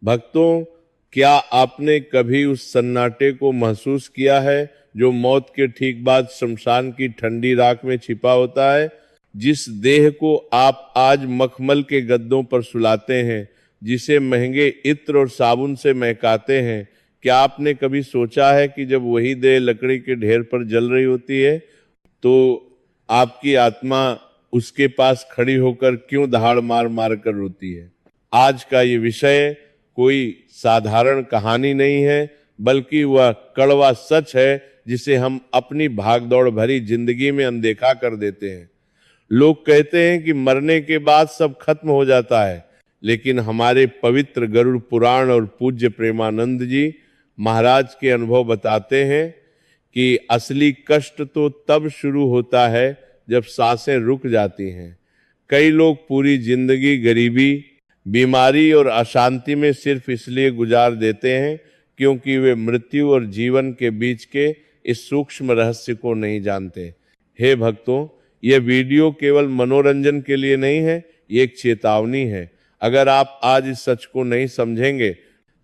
भक्तों, क्या आपने कभी उस सन्नाटे को महसूस किया है जो मौत के ठीक बाद शमशान की ठंडी राख में छिपा होता है? जिस देह को आप आज मखमल के गद्दों पर सुलाते हैं, जिसे महंगे इत्र और साबुन से महकाते हैं, क्या आपने कभी सोचा है कि जब वही देह लकड़ी के ढेर पर जल रही होती है तो आपकी आत्मा उसके पास खड़ी होकर क्यों दहाड़ मार मार कर रोती है? आज का ये विषय कोई साधारण कहानी नहीं है, बल्कि वह कड़वा सच है जिसे हम अपनी भागदौड़ भरी जिंदगी में अनदेखा कर देते हैं। लोग कहते हैं कि मरने के बाद सब खत्म हो जाता है, लेकिन हमारे पवित्र गरुड़ पुराण और पूज्य प्रेमानंद जी महाराज के अनुभव बताते हैं कि असली कष्ट तो तब शुरू होता है जब सांसें रुक जाती हैं। कई लोग पूरी जिंदगी गरीबी, बीमारी और अशांति में सिर्फ इसलिए गुजार देते हैं क्योंकि वे मृत्यु और जीवन के बीच के इस सूक्ष्म रहस्य को नहीं जानते। हे भक्तों, यह वीडियो केवल मनोरंजन के लिए नहीं है, ये एक चेतावनी है। अगर आप आज इस सच को नहीं समझेंगे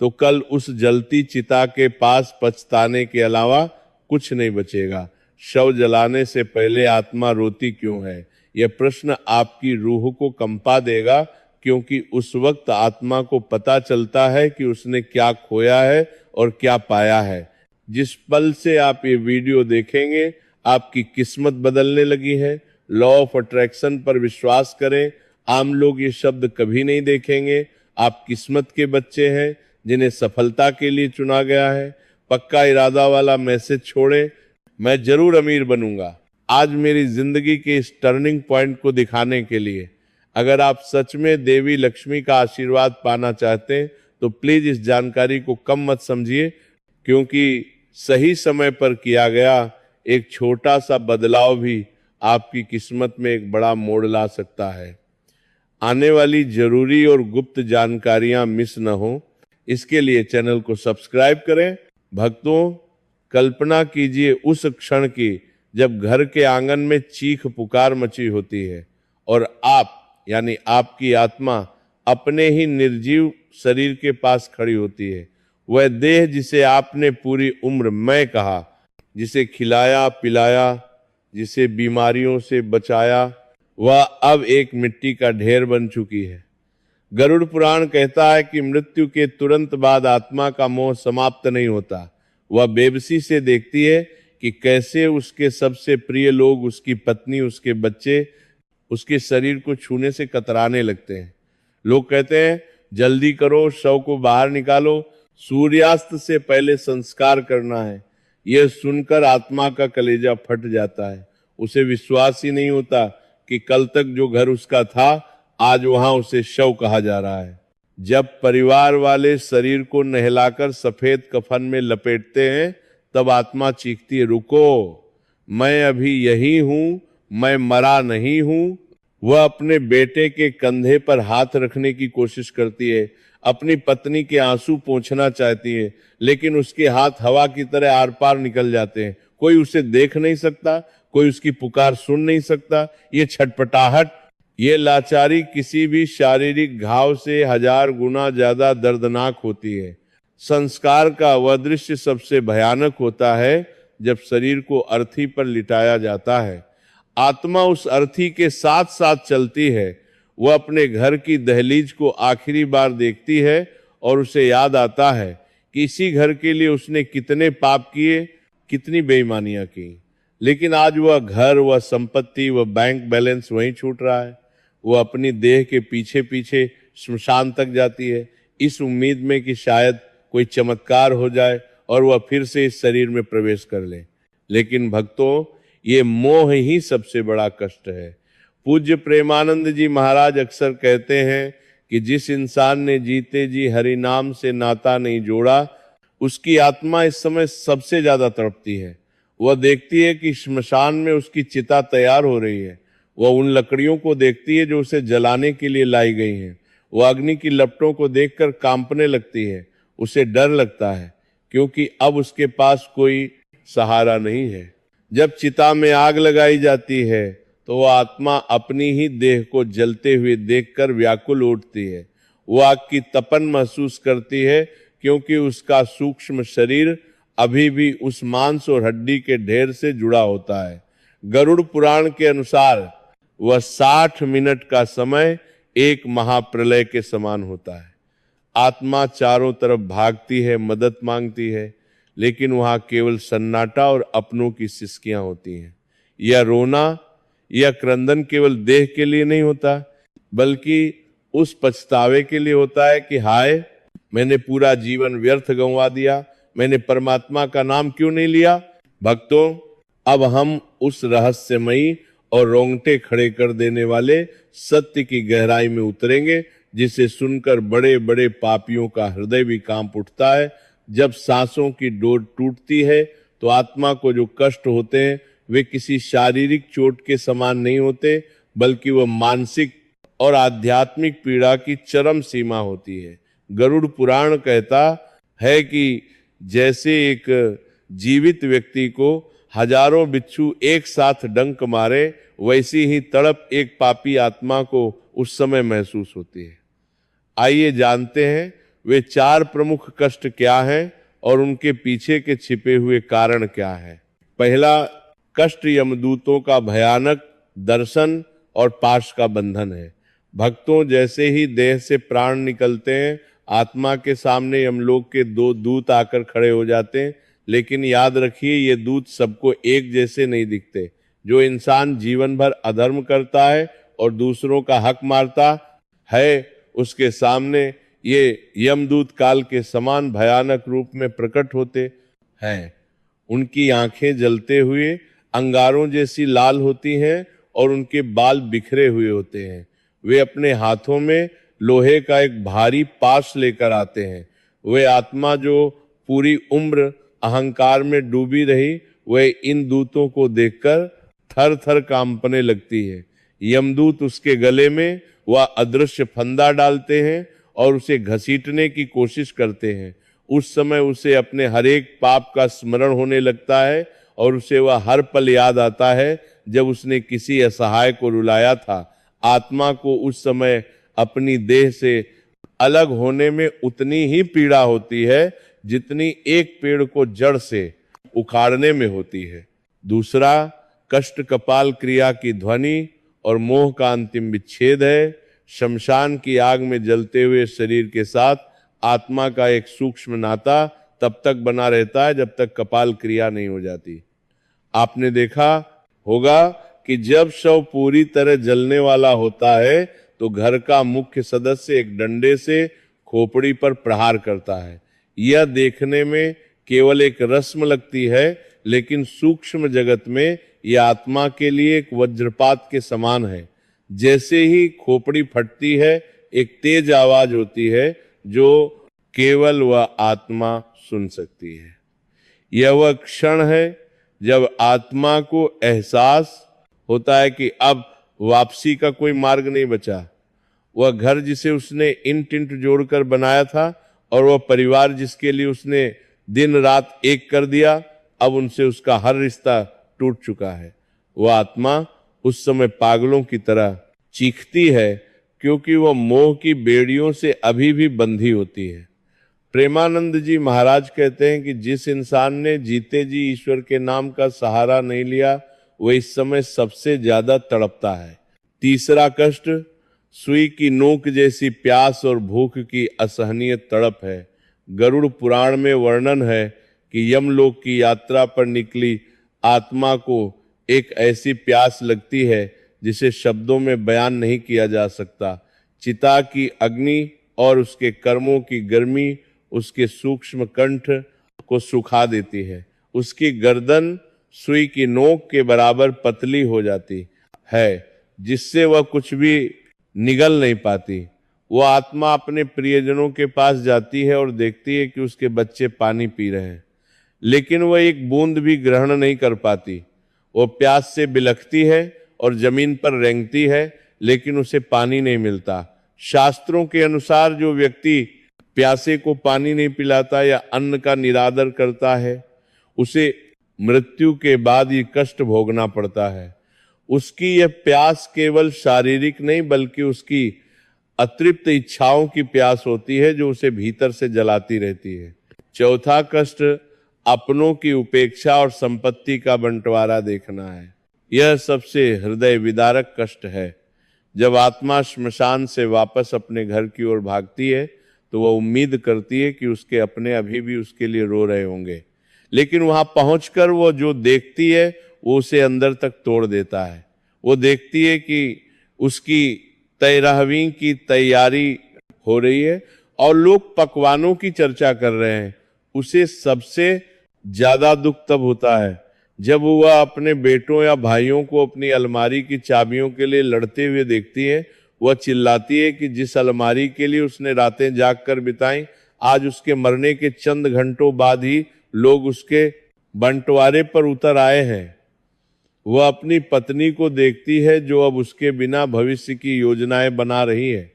तो कल उस जलती चिता के पास पछताने के अलावा कुछ नहीं बचेगा। शव जलाने से पहले आत्मा रोती क्यों है? यह प्रश्न आपकी रूह को कंपा देगा, क्योंकि उस वक्त आत्मा को पता चलता है कि उसने क्या खोया है और क्या पाया है। जिस पल से आप ये वीडियो देखेंगे, आपकी किस्मत बदलने लगी है। लॉ ऑफ अट्रैक्शन पर विश्वास करें। आम लोग ये शब्द कभी नहीं देखेंगे। आप किस्मत के बच्चे हैं जिन्हें सफलता के लिए चुना गया है। पक्का इरादा वाला मैसेज छोड़ें, मैं जरूर अमीर बनूंगा। आज मेरी जिंदगी के इस टर्निंग पॉइंट को दिखाने के लिए अगर आप सच में देवी लक्ष्मी का आशीर्वाद पाना चाहते हैं तो प्लीज इस जानकारी को कम मत समझिए, क्योंकि सही समय पर किया गया एक छोटा सा बदलाव भी आपकी किस्मत में एक बड़ा मोड़ ला सकता है। आने वाली जरूरी और गुप्त जानकारियां मिस न हो, इसके लिए चैनल को सब्सक्राइब करें। भक्तों, कल्पना कीजिए उस क्षण की जब घर के आंगन में चीख पुकार मची होती है और आप यानी आपकी आत्मा अपने ही निर्जीव शरीर के पास खड़ी होती है। वह देह जिसे आपने पूरी उम्र मैं कहा, जिसे खिलाया पिलाया, जिसे बीमारियों से बचाया, वह अब एक मिट्टी का ढेर बन चुकी है। गरुड़ पुराण कहता है कि मृत्यु के तुरंत बाद आत्मा का मोह समाप्त नहीं होता। वह बेबसी से देखती है कि कैसे उसके सबसे प्रिय लोग, उसकी पत्नी, उसके बच्चे उसके शरीर को छूने से कतराने लगते हैं। लोग कहते हैं जल्दी करो, शव को बाहर निकालो, सूर्यास्त से पहले संस्कार करना है। यह सुनकर आत्मा का कलेजा फट जाता है। उसे विश्वास ही नहीं होता कि कल तक जो घर उसका था, आज वहां उसे शव कहा जा रहा है। जब परिवार वाले शरीर को नहलाकर सफेद कफन में लपेटते हैं, तब आत्मा चीखती है, रुको, मैं अभी यही हूं, मैं मरा नहीं हूं। वह अपने बेटे के कंधे पर हाथ रखने की कोशिश करती है, अपनी पत्नी के आंसू पोंछना चाहती है, लेकिन उसके हाथ हवा की तरह आर पार निकल जाते हैं। कोई उसे देख नहीं सकता, कोई उसकी पुकार सुन नहीं सकता। ये छटपटाहट, ये लाचारी किसी भी शारीरिक घाव से 1000 गुना ज्यादा दर्दनाक होती है। संस्कार का वह दृश्य सबसे भयानक होता है जब शरीर को अर्थी पर लिटाया जाता है। आत्मा उस अर्थी के साथ साथ चलती है। वह अपने घर की दहलीज को आखिरी बार देखती है और उसे याद आता है कि इसी घर के लिए उसने कितने पाप किए, कितनी बेईमानियां की। लेकिन आज वह घर, वह संपत्ति, वह बैंक बैलेंस वहीं छूट रहा है। वह अपनी देह के पीछे पीछे श्मशान तक जाती है, इस उम्मीद में कि शायद कोई चमत्कार हो जाए और वह फिर से इस शरीर में प्रवेश कर ले। लेकिन भक्तों, ये मोह ही सबसे बड़ा कष्ट है। पूज्य प्रेमानंद जी महाराज अक्सर कहते हैं कि जिस इंसान ने जीते जी हरि नाम से नाता नहीं जोड़ा, उसकी आत्मा इस समय सबसे ज्यादा तड़पती है। वह देखती है कि श्मशान में उसकी चिता तैयार हो रही है। वह उन लकड़ियों को देखती है जो उसे जलाने के लिए लाई गई हैं। वह अग्नि की लपटों को देखकर कांपने लगती है। उसे डर लगता है, क्योंकि अब उसके पास कोई सहारा नहीं है। जब चिता में आग लगाई जाती है तो वह आत्मा अपनी ही देह को जलते हुए देखकर व्याकुल उठती है। वो आग की तपन महसूस करती है, क्योंकि उसका सूक्ष्म शरीर अभी भी उस मांस और हड्डी के ढेर से जुड़ा होता है। गरुड़ पुराण के अनुसार वह 60 मिनट का समय एक महाप्रलय के समान होता है। आत्मा चारों तरफ भागती है, मदद मांगती है, लेकिन वहां केवल सन्नाटा और अपनों की सिसकियां होती हैं। यह रोना, यह क्रंदन केवल देह के लिए नहीं होता, बल्कि उस पछतावे के लिए होता है कि हाय, मैंने पूरा जीवन व्यर्थ गंवा दिया, मैंने परमात्मा का नाम क्यों नहीं लिया। भक्तों, अब हम उस रहस्यमयी और रोंगटे खड़े कर देने वाले सत्य की गहराई में उतरेंगे, जिसे सुनकर बड़े बड़े पापियों का हृदय भी कांप उठता है। जब सांसों की डोर टूटती है तो आत्मा को जो कष्ट होते हैं वे किसी शारीरिक चोट के समान नहीं होते, बल्कि वह मानसिक और आध्यात्मिक पीड़ा की चरम सीमा होती है। गरुड़ पुराण कहता है कि जैसे एक जीवित व्यक्ति को हजारों बिच्छू एक साथ डंक मारे, वैसी ही तड़प एक पापी आत्मा को उस समय महसूस होती है। आइए जानते हैं वे 4 प्रमुख कष्ट क्या हैं और उनके पीछे के छिपे हुए कारण क्या है। पहला कष्ट यमदूतों का भयानक दर्शन और पाश का बंधन है। भक्तों, जैसे ही देह से प्राण निकलते हैं, आत्मा के सामने यमलोक के 2 दूत आकर खड़े हो जाते हैं। लेकिन याद रखिए, ये दूत सबको एक जैसे नहीं दिखते। जो इंसान जीवन भर अधर्म करता है और दूसरों का हक मारता है, उसके सामने ये यमदूत काल के समान भयानक रूप में प्रकट होते हैं। उनकी आंखें जलते हुए अंगारों जैसी लाल होती हैं और उनके बाल बिखरे हुए होते हैं। वे अपने हाथों में लोहे का एक भारी पाश लेकर आते हैं। वे आत्मा जो पूरी उम्र अहंकार में डूबी रही, वह इन दूतों को देखकर थर थर कांपने लगती है। यमदूत उसके गले में वह अदृश्य फंदा डालते हैं और उसे घसीटने की कोशिश करते हैं। उस समय उसे अपने हर एक पाप का स्मरण होने लगता है और उसे वह हर पल याद आता है जब उसने किसी असहाय को रुलाया था। आत्मा को उस समय अपनी देह से अलग होने में उतनी ही पीड़ा होती है जितनी एक पेड़ को जड़ से उखाड़ने में होती है। दूसरा कष्ट कपाल क्रिया की ध्वनि और मोह का अंतिम विच्छेद है। शमशान की आग में जलते हुए शरीर के साथ आत्मा का एक सूक्ष्म नाता तब तक बना रहता है जब तक कपाल क्रिया नहीं हो जाती। आपने देखा होगा कि जब शव पूरी तरह जलने वाला होता है तो घर का मुख्य सदस्य एक डंडे से खोपड़ी पर प्रहार करता है। यह देखने में केवल एक रस्म लगती है, लेकिन सूक्ष्म जगत में यह आत्मा के लिए एक वज्रपात के समान है। जैसे ही खोपड़ी फटती है, एक तेज आवाज होती है जो केवल वह आत्मा सुन सकती है। यह वह क्षण है जब आत्मा को एहसास होता है कि अब वापसी का कोई मार्ग नहीं बचा। वह घर जिसे उसने इंट इंट जोड़कर बनाया था और वह परिवार जिसके लिए उसने दिन रात एक कर दिया, अब उनसे उसका हर रिश्ता टूट चुका है। वह आत्मा उस समय पागलों की तरह चीखती है, क्योंकि वह मोह की बेड़ियों से अभी भी बंधी होती है। प्रेमानंद जी महाराज कहते हैं कि जिस इंसान ने जीते जी ईश्वर के नाम का सहारा नहीं लिया, वह इस समय सबसे ज्यादा तड़पता है। तीसरा कष्ट सुई की नोक जैसी प्यास और भूख की असहनीय तड़प है। गरुड़ पुराण में वर्णन है कि यमलोक की यात्रा पर निकली आत्मा को एक ऐसी प्यास लगती है जिसे शब्दों में बयान नहीं किया जा सकता। चिता की अग्नि और उसके कर्मों की गर्मी उसके सूक्ष्म कंठ को सुखा देती है। उसकी गर्दन सुई की नोक के बराबर पतली हो जाती है, जिससे वह कुछ भी निगल नहीं पाती। वह आत्मा अपने प्रियजनों के पास जाती है और देखती है कि उसके बच्चे पानी पी रहे हैं, लेकिन वह एक बूंद भी ग्रहण नहीं कर पाती। वो प्यास से बिलखती है और जमीन पर रेंगती है, लेकिन उसे पानी नहीं मिलता। शास्त्रों के अनुसार जो व्यक्ति प्यासे को पानी नहीं पिलाता या अन्न का निरादर करता है, उसे मृत्यु के बाद ये कष्ट भोगना पड़ता है। उसकी यह प्यास केवल शारीरिक नहीं, बल्कि उसकी अतृप्त इच्छाओं की प्यास होती है जो उसे भीतर से जलाती रहती है। चौथा कष्ट अपनों की उपेक्षा और संपत्ति का बंटवारा देखना है। यह सबसे हृदय विदारक कष्ट है। जब आत्मा श्मशान से वापस अपने घर की ओर भागती है तो वह उम्मीद करती है कि उसके अपने अभी भी उसके लिए रो रहे होंगे, लेकिन वहां पहुंचकर वो जो देखती है वो उसे अंदर तक तोड़ देता है। वो देखती है कि उसकी 13वीं की तैयारी हो रही है और लोग पकवानों की चर्चा कर रहे हैं। उसे सबसे ज्यादा दुख तब होता है जब वह अपने बेटों या भाइयों को अपनी अलमारी की चाबियों के लिए लड़ते हुए देखती है। वह चिल्लाती है कि जिस अलमारी के लिए उसने रातें जाग कर बिताई, आज उसके मरने के चंद घंटों बाद ही लोग उसके बंटवारे पर उतर आए हैं। वह अपनी पत्नी को देखती है जो अब उसके बिना भविष्य की योजनाएं बना रही है।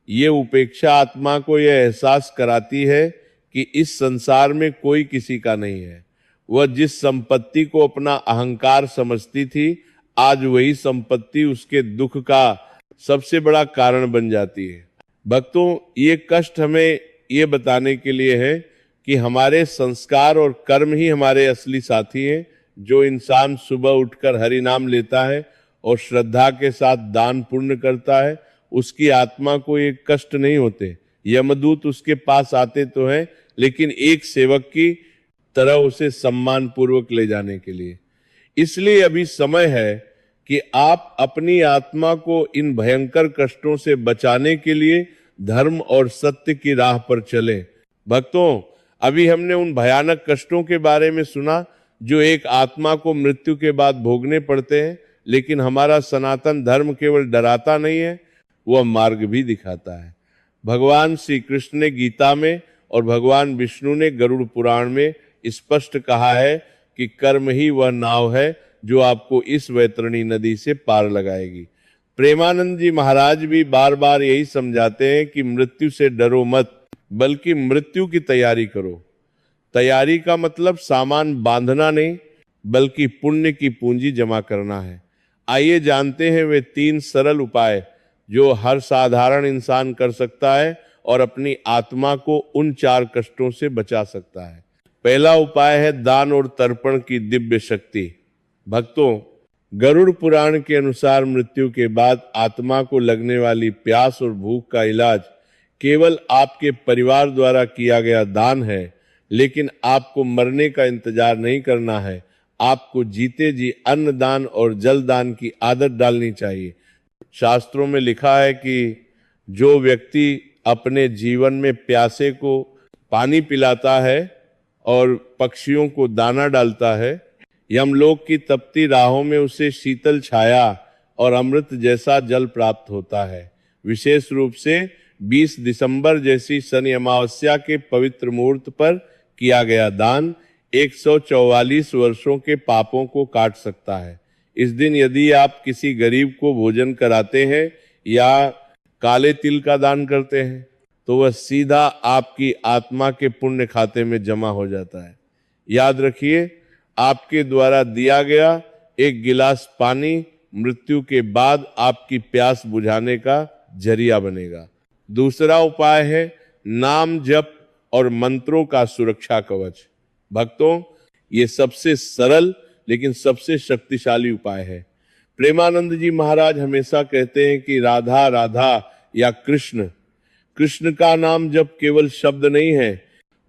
ये उपेक्षा आत्मा को यह एहसास कराती है कि इस संसार में कोई किसी का नहीं है। वह जिस संपत्ति को अपना अहंकार समझती थी, आज वही संपत्ति उसके दुख का सबसे बड़ा कारण बन जाती है। भक्तों, ये कष्ट हमें ये बताने के लिए है कि हमारे संस्कार और कर्म ही हमारे असली साथी हैं। जो इंसान सुबह उठकर हरि नाम लेता है और श्रद्धा के साथ दान पुण्य करता है, उसकी आत्मा को ये कष्ट नहीं होते। यमदूत उसके पास आते तो हैं, लेकिन एक सेवक की तरह उसे सम्मान पूर्वक ले जाने के लिए। इसलिए अभी समय है कि आप अपनी आत्मा को इन भयंकर कष्टों से बचाने के लिए धर्म और सत्य की राह पर चलें। भक्तों, अभी हमने उन भयानक कष्टों के बारे में सुना जो एक आत्मा को मृत्यु के बाद भोगने पड़ते हैं, लेकिन हमारा सनातन धर्म केवल डराता नहीं है, वह मार्ग भी दिखाता है। भगवान श्री कृष्ण ने गीता में और भगवान विष्णु ने गरुड़ पुराण में स्पष्ट कहा है कि कर्म ही वह नाव है जो आपको इस वैतरणी नदी से पार लगाएगी। प्रेमानंद जी महाराज भी बार बार यही समझाते हैं कि मृत्यु से डरो मत, बल्कि मृत्यु की तैयारी करो। तैयारी का मतलब सामान बांधना नहीं, बल्कि पुण्य की पूंजी जमा करना है। आइए जानते हैं वे 3 सरल उपाय जो हर साधारण इंसान कर सकता है और अपनी आत्मा को उन 4 कष्टों से बचा सकता है। पहला उपाय है दान और तर्पण की दिव्य शक्ति। भक्तों, गरुड़ पुराण के अनुसार मृत्यु के बाद आत्मा को लगने वाली प्यास और भूख का इलाज केवल आपके परिवार द्वारा किया गया दान है, लेकिन आपको मरने का इंतजार नहीं करना है। आपको जीते जी अन्न दान और जल दान की आदत डालनी चाहिए। शास्त्रों में लिखा है कि जो व्यक्ति अपने जीवन में प्यासे को पानी पिलाता है और पक्षियों को दाना डालता है, यमलोक की तपती राहों में उसे शीतल छाया और अमृत जैसा जल प्राप्त होता है। विशेष रूप से 20 दिसंबर जैसी शनि अमावस्या के पवित्र मुहूर्त पर किया गया दान 144 वर्षों के पापों को काट सकता है। इस दिन यदि आप किसी गरीब को भोजन कराते हैं या काले तिल का दान करते हैं, तो वह सीधा आपकी आत्मा के पुण्य खाते में जमा हो जाता है। याद रखिए, आपके द्वारा दिया गया एक गिलास पानी मृत्यु के बाद आपकी प्यास बुझाने का जरिया बनेगा। दूसरा उपाय है नाम जप और मंत्रों का सुरक्षा कवच। भक्तों, ये सबसे सरल लेकिन सबसे शक्तिशाली उपाय है। प्रेमानंद जी महाराज हमेशा कहते हैं कि राधा राधा या कृष्ण, कृष्ण का नाम जब केवल शब्द नहीं है,